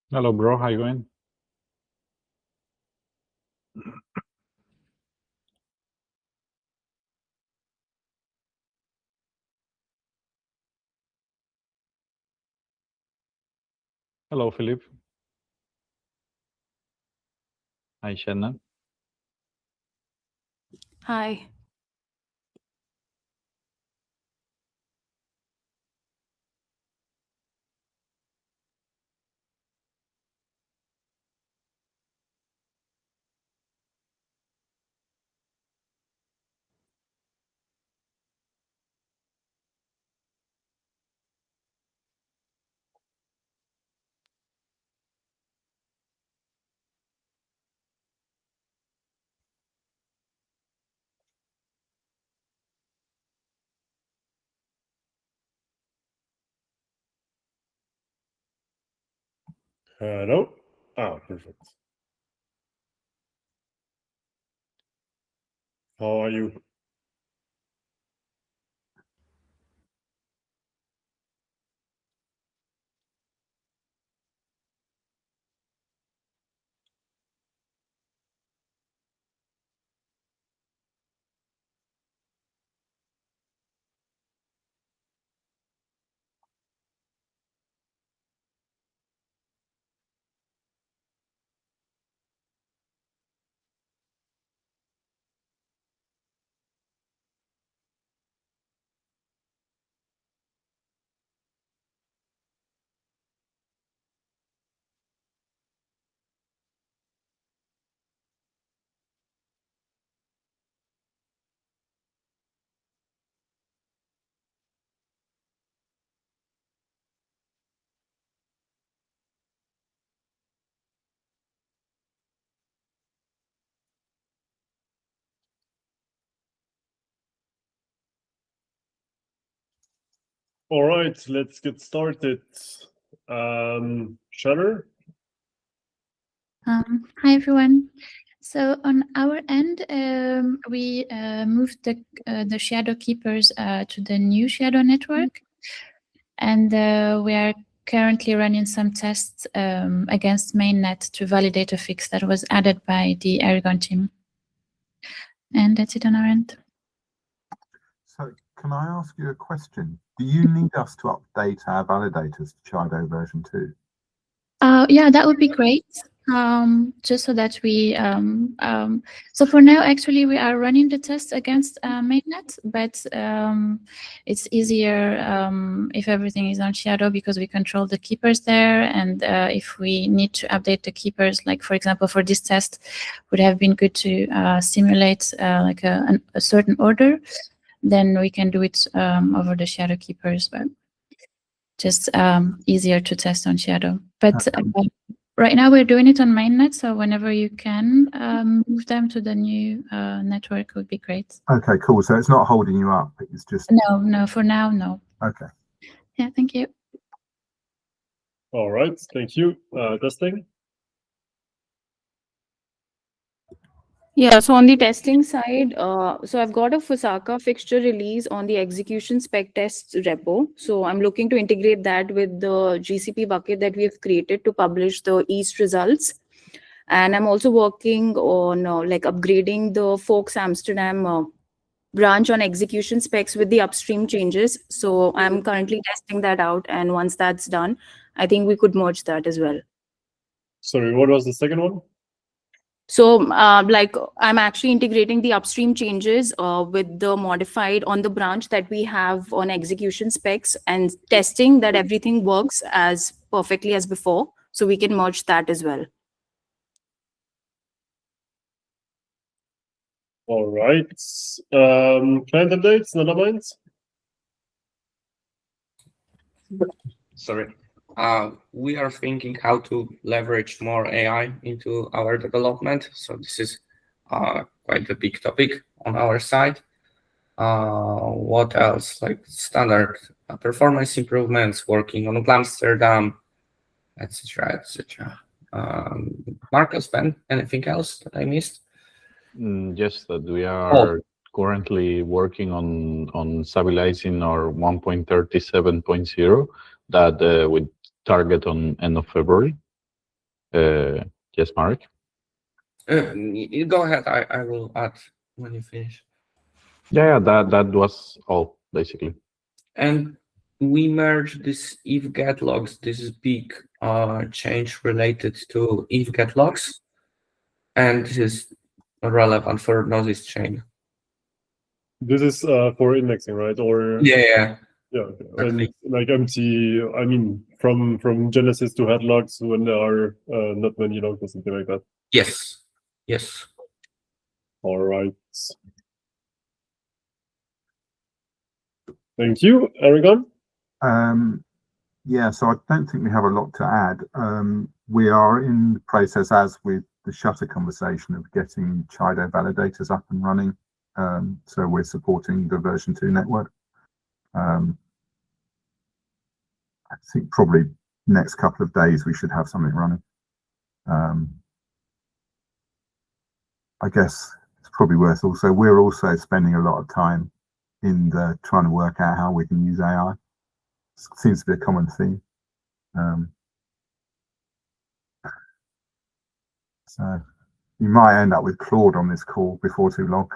Hello, bro. How you going? Hello, Philip. Hi, Shannon. Hi. No. Ah, perfect. How are you? All right, let's get started. Shutter? Hi, everyone. So on our end, we moved the shadow keepers to the new shadow network, and we are currently running some tests against mainnet to validate a fix that was added by the Aragon team. And that's it on our end. So can I ask you a question? Do you need us to update our validators to Shadow version 2? Yeah, that would be great. Just so that we so for now, actually, we are running the test against mainnet, but it's easier if everything is on Shadow because we control the keepers there, and if we need to update the keepers, like for example for this test, would have been good to simulate like a certain order, then we can do it over the Shadow keepers, but just easier to test on Shadow. But right now we're doing it on mainnet, so whenever you can move them to the new network would be great. Okay, cool. So it's not holding you up. It's just No, for now, no. Okay. Yeah, thank you. All right, thank you. Testing? Yeah, so on the testing side, so I've got a Fusaka fixture release on the execution spec tests repo. So I'm looking to integrate that with the GCP bucket that we have created to publish the East results. And I'm also working on like upgrading the Folks Amsterdam branch on execution specs with the upstream changes. So I'm currently testing that out. And once that's done, I think we could merge that as well. Sorry, what was the second one? So like I'm actually integrating the upstream changes with the modified on the branch that we have on execution specs and testing that everything works as perfectly as before. So we can merge that as well. All right. Client updates, Netherlands? Sorry. We are thinking how to leverage more AI into our development. So this is quite a big topic on our side. What else? Like standard performance improvements, working on Amsterdam, etc., etc. Marcus, Ben, anything else that I missed? Just that we are currently working on stabilizing our 1.37.0 that we target on end of February. Yes, Mark. You go ahead. I will add when you finish. Yeah, that was all basically. And we merged this if get logs. This is big change related to if get logs, and this is relevant for Gnosis chain. This is for indexing, right? Or Yeah. yeah, and like empty. I mean, from Genesis to head logs when there are not many logs or something like that. Yes. All right. Thank you, Aragon. Yeah, so I don't think we have a lot to add. We are in the process, as with the Shutter conversation, of getting Chido validators up and running. So we're supporting the version 2 network. I think probably next couple of days we should have something running. I guess it's probably worth also, we're also spending a lot of time in trying to work out how we can use AI. It seems to be a common theme. So you might end up with Claude on this call before too long.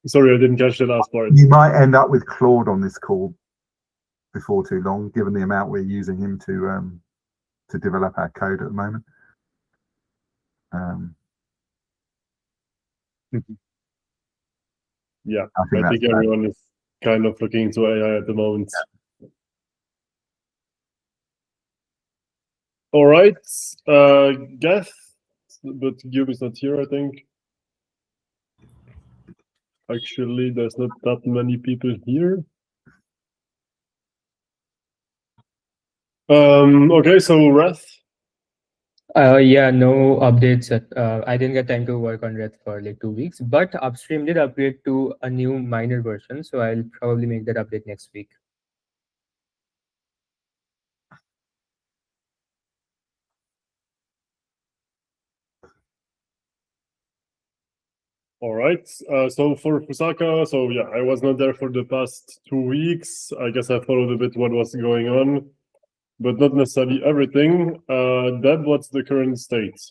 Sorry, I didn't catch the last part. You might end up with Claude on this call before too long, given the amount we're using him to develop our code at the moment. Yeah, I think everyone is kind of looking into AI at the moment. Yeah. All right, Geth, but Gube is not here, I think. Actually, there's not that many people here. Okay, so Wrath. Yeah, no updates. I didn't get time to work on Wrath for like 2 weeks, but Upstream did upgrade to a new minor version, so I'll probably make that update next week. All right. So for Fusaka, so yeah, I was not there for the past 2 weeks. I guess I followed a bit what was going on, but not necessarily everything. Deb, what's the current state?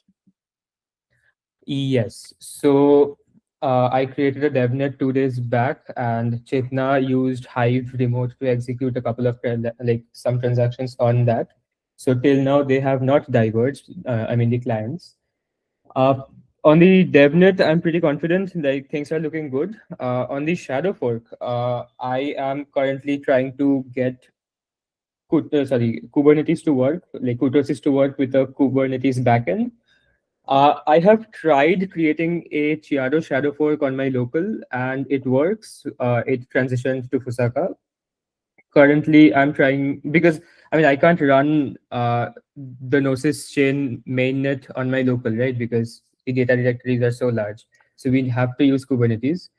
Yes. So I created a DevNet 2 days back, and Chetna used Hive remote to execute a couple of some transactions on that. So till now they have not diverged. I mean the clients. On the DevNet, I'm pretty confident. Like things are looking good. On the Shadow fork, I am currently trying to get Kubernetes to work, like Kubernetes to work with a Kubernetes backend. I have tried creating a Chiado shadow fork on my local, and it works. It transitioned to Fusaka. Currently, I'm trying because I can't run the Gnosis chain mainnet on my local, right? Because the data directories are so large, so we have to use Kubernetes.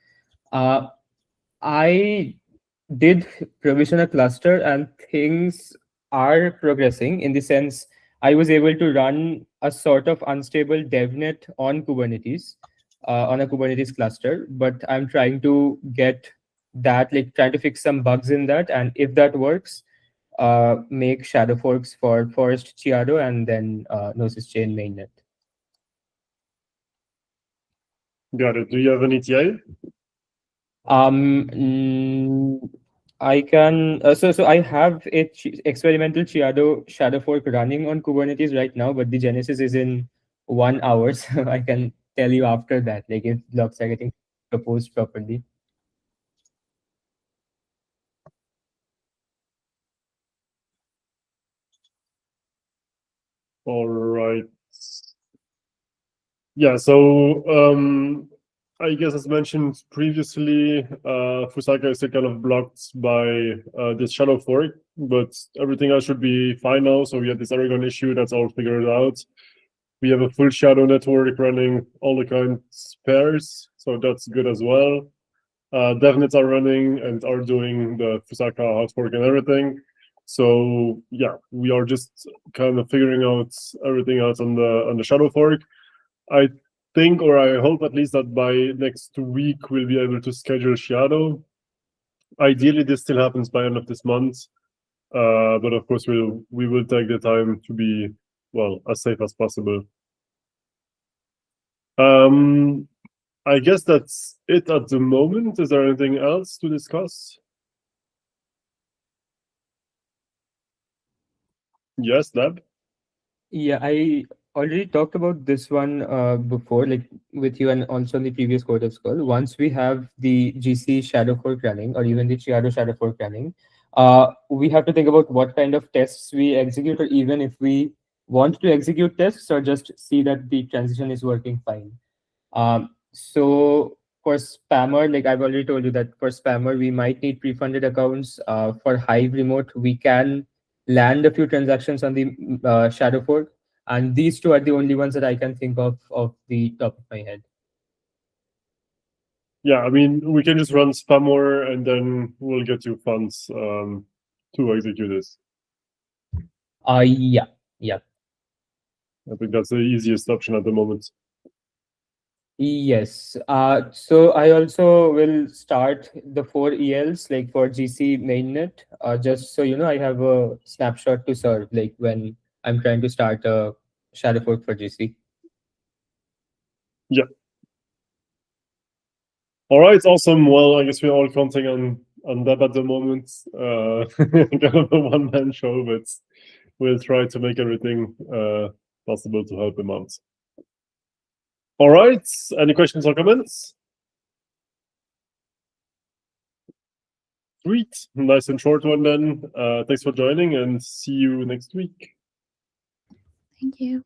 I did provision a cluster, and things are progressing in the sense I was able to run a sort of unstable DevNet on Kubernetes, on a Kubernetes cluster, but I'm trying to get that, like trying to fix some bugs in that. And if that works, make shadow forks for first Chiado and then Gnosis chain mainnet. Got it. Do you have an ETA? I can so I have a experimental Chiado shadow fork running on Kubernetes right now, but the Genesis is in 1 hour, so I can tell you after that, like if logs are getting proposed properly. All right. Yeah, so I guess as mentioned previously, Fusaka is still kind of blocked by this shadow fork, but everything else should be fine now. So we had this Aragon issue, that's all figured out. We have a full shadow network running all the kinds pairs, so that's good as well. DevNets are running and are doing the Fusaka hot fork and everything. So yeah, we are just kind of figuring out everything else on the shadow fork. I think, or I hope at least, that by next week we'll be able to schedule Shadow. Ideally, this still happens by end of this month. But of course, we will take the time to be, well, as safe as possible. I guess that's it at the moment. Is there anything else to discuss? Yes, Deb? Yeah, I already talked about this one before, like with you and also in the previous Codex call. Once we have the GC shadow fork running or even the Chiado shadow fork running, we have to think about what kind of tests we execute, or even if we want to execute tests or just see that the transition is working fine. So for spammer, like I've already told you that for spammer, we might need pre-funded accounts. For Hive remote, we can land a few transactions on the shadow fork, and these two are the only ones that I can think of the top of my head. Yeah, I mean, we can just run spammer and then we'll get you funds to execute this. Yeah. I think that's the easiest option at the moment. Yes. So I also will start the 4 ELs like for GC mainnet, just so you know, I have a snapshot to serve like when I'm trying to start a shadow fork for GC. Yeah. All right, awesome. Well, I guess we're all counting on Deb at the moment. Kind of a one-man show, but we'll try to make everything possible to help him out. All right, any questions or comments? Sweet, nice and short one then. Thanks for joining and see you next week. Thank you.